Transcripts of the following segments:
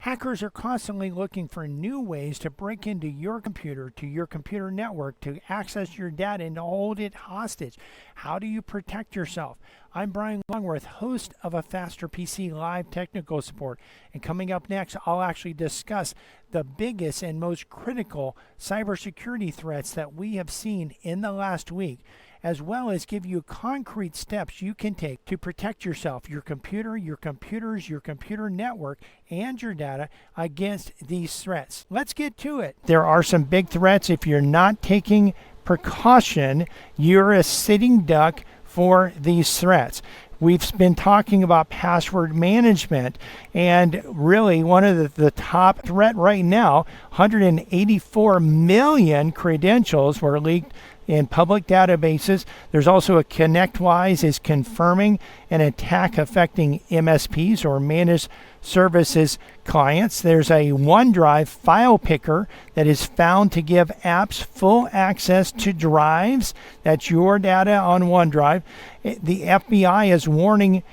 Hackers are constantly looking for new ways to break into your computer, to your computer network, to access your data and hold it hostage. How do you protect yourself? I'm Bryan Longworth, host of A Faster PC Live Technical Support. And coming up next, I'll actually discuss the biggest and most critical cybersecurity threats that we have seen in the last week, as well as give you concrete steps you can take to protect yourself, your computer, your computers, your computer network, and your data against these threats. Let's get to it. There are some big threats. If you're not taking precaution, you're a sitting duck for these threats. We've been talking about password management, and really one of the top threat right now, 184 million credentials were leaked in public databases. There's also a ConnectWise is confirming an attack affecting MSPs or managed services clients. There's a OneDrive file picker that is found to give apps full access to drives. That's your data on OneDrive. The FBI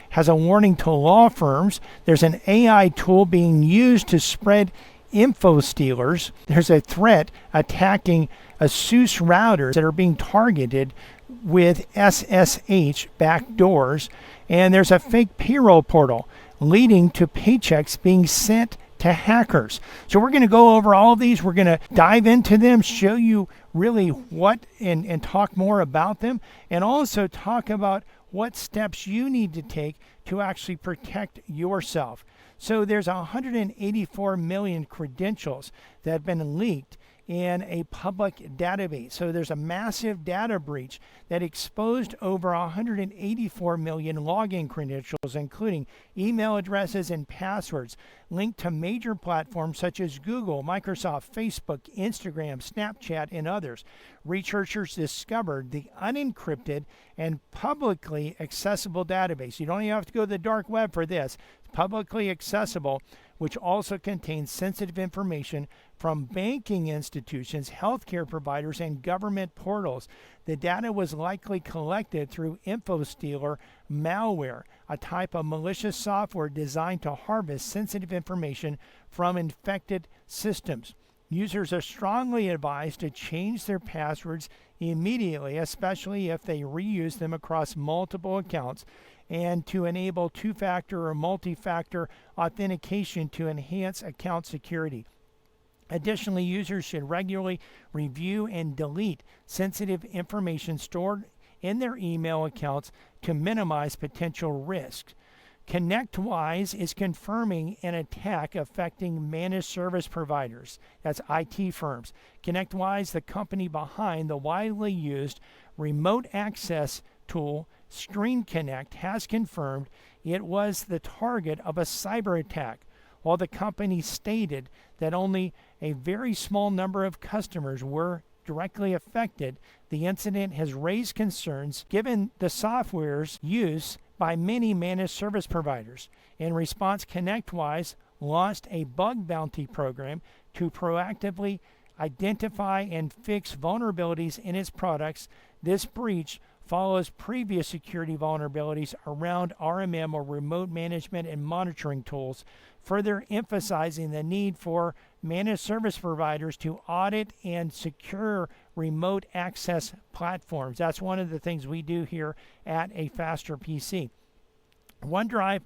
has a warning to law firms. There's an AI tool being used to spread info stealers. There's a threat attacking Asus routers that are being targeted with SSH backdoors. And there's a fake payroll portal leading to paychecks being sent to hackers. So we're going to go over all of these. We're going to dive into them, show you really what and talk more about them, and also talk about what steps you need to take to actually protect yourself. So there's 184 million credentials that have been leaked in a public database. So there's a massive data breach that exposed over 184 million login credentials, including email addresses and passwords linked to major platforms such as Google, Microsoft, Facebook, Instagram, Snapchat, and others. Researchers discovered the unencrypted and publicly accessible database. You don't even have to go to the dark web for this. It's publicly accessible, which also contains sensitive information from banking institutions, healthcare providers, and government portals. The data was likely collected through InfoStealer malware, a type of malicious software designed to harvest sensitive information from infected systems. Users are strongly advised to change their passwords immediately, especially if they reuse them across multiple accounts, and to enable two-factor or multi-factor authentication to enhance account security. Additionally, users should regularly review and delete sensitive information stored in their email accounts to minimize potential risks. ConnectWise is confirming an attack affecting managed service providers. That's IT firms. ConnectWise, the company behind the widely used remote access tool Screen Connect, has confirmed it was the target of a cyber attack. While the company stated that only a very small number of customers were directly affected, the incident has raised concerns given the software's use by many managed service providers. In response, ConnectWise launched a bug bounty program to proactively identify and fix vulnerabilities in its products. This breach follows previous security vulnerabilities around RMM or remote management and monitoring tools, further emphasizing the need for managed service providers to audit and secure remote access platforms. That's one of the things we do here at A Faster PC. OneDrive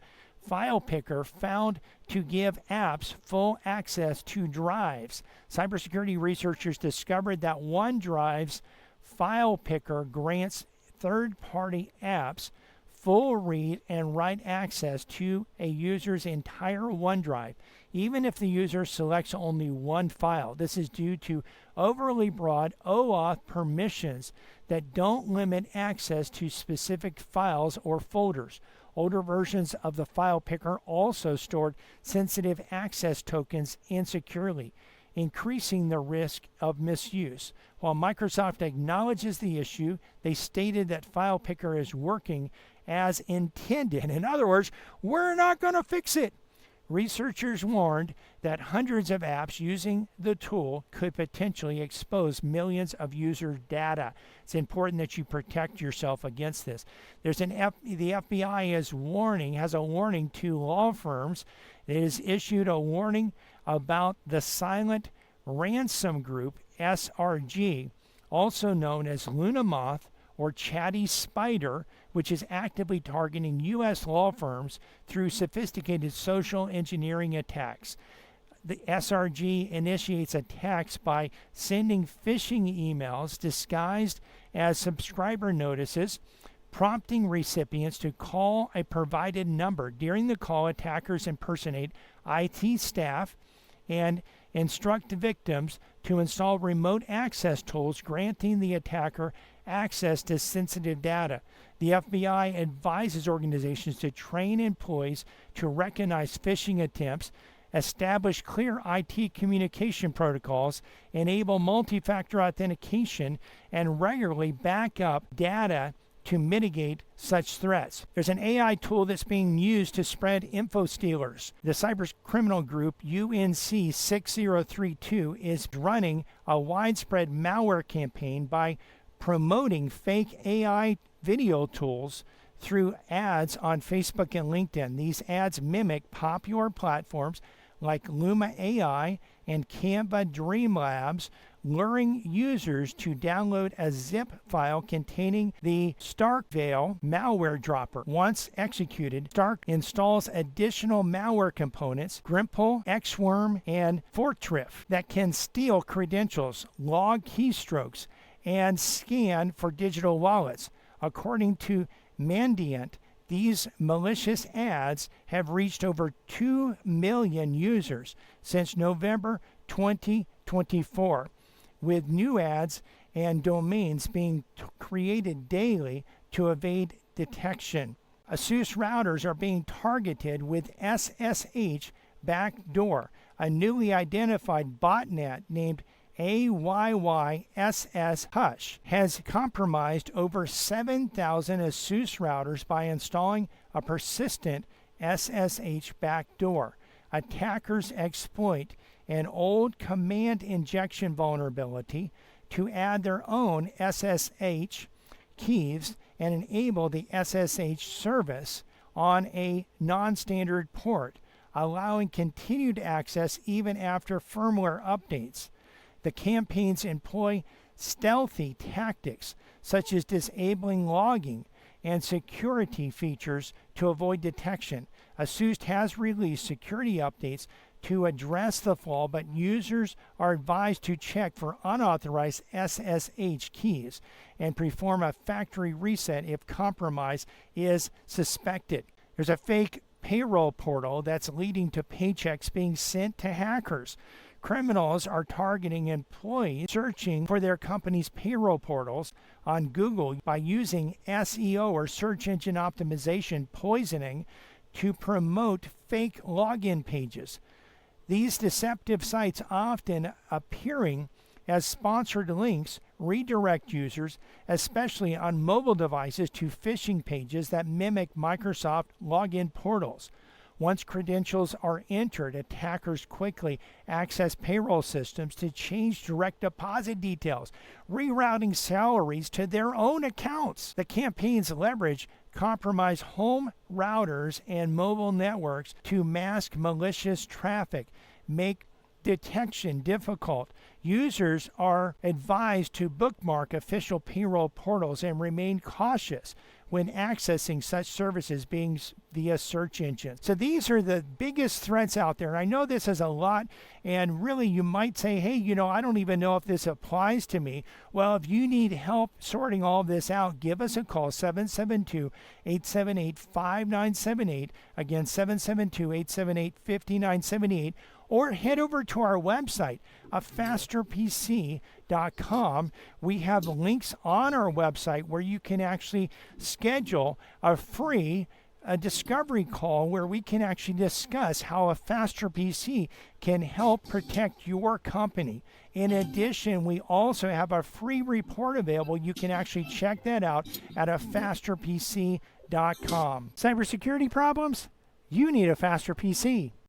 file picker found to give apps full access to drives. Cybersecurity researchers discovered that OneDrive's file picker grants third-party apps full read and write access to a user's entire OneDrive, even if the user selects only one file. This is due to overly broad OAuth permissions that don't limit access to specific files or folders. Older versions of the file picker also stored sensitive access tokens insecurely, increasing the risk of misuse. While Microsoft acknowledges the issue, they stated that File Picker is working as intended. In other words, we're not going to fix it. Researchers warned that hundreds of apps using the tool could potentially expose millions of user data. It's important that you protect yourself against this. The FBI has a warning to law firms. It has issued a warning about the Silent Ransom Group, SRG, also known as Luna Moth or Chatty Spider, which is actively targeting U.S. law firms through sophisticated social engineering attacks. The SRG initiates attacks by sending phishing emails disguised as subscriber notices, prompting recipients to call a provided number. During the call, attackers impersonate IT staff and instruct victims to install remote access tools, granting the attacker access to sensitive data. The FBI advises organizations to train employees to recognize phishing attempts, establish clear IT communication protocols, enable multi-factor authentication, and regularly back up data to mitigate such threats. There's an AI tool that's being used to spread info stealers. The cyber criminal group UNC 6032 is running a widespread malware campaign by promoting fake AI video tools through ads on Facebook and LinkedIn. These ads mimic popular platforms like Luma AI and Canva Dreamlabs, luring users to download a zip file containing the Starkvale malware dropper. Once executed, Stark installs additional malware components, Grimple, Xworm, and Fortriff, that can steal credentials, log keystrokes, and scan for digital wallets. According to Mandiant, these malicious ads have reached over 2 million users since November 2024, with new ads and domains being created daily to evade detection. Asus routers are being targeted with SSH backdoor, a newly identified botnet named AYY SSH has compromised over 7,000 Asus routers by installing a persistent SSH backdoor. Attackers exploit an old command injection vulnerability to add their own SSH keys and enable the SSH service on a non-standard port, allowing continued access even after firmware updates. The campaigns employ stealthy tactics such as disabling logging and security features to avoid detection. Asus has released security updates to address the flaw, but users are advised to check for unauthorized SSH keys and perform a factory reset if compromise is suspected. There's a fake payroll portal that's leading to paychecks being sent to hackers. Criminals are targeting employees searching for their company's payroll portals on Google by using SEO or search engine optimization poisoning to promote fake login pages. These deceptive sites, often appearing as sponsored links, redirect users, especially on mobile devices, to phishing pages that mimic Microsoft login portals. Once credentials are entered, attackers quickly access payroll systems to change direct deposit details, rerouting salaries to their own accounts. The campaigns leverage compromised home routers and mobile networks to mask malicious traffic, make detection difficult. Users are advised to bookmark official payroll portals and remain cautious when accessing such services being via search engines. So these are the biggest threats out there. I know this is a lot, and really you might say, hey, I don't even know if this applies to me. Well, if you need help sorting all this out, give us a call, 772-878-5978. Again, 772-878-5978. Or head over to our website, afasterpc.com. We have links on our website where you can actually schedule a free discovery call where we can actually discuss how a faster PC can help protect your company. In addition, we also have a free report available. You can actually check that out at afasterpc.com. Cybersecurity problems? You need a faster PC.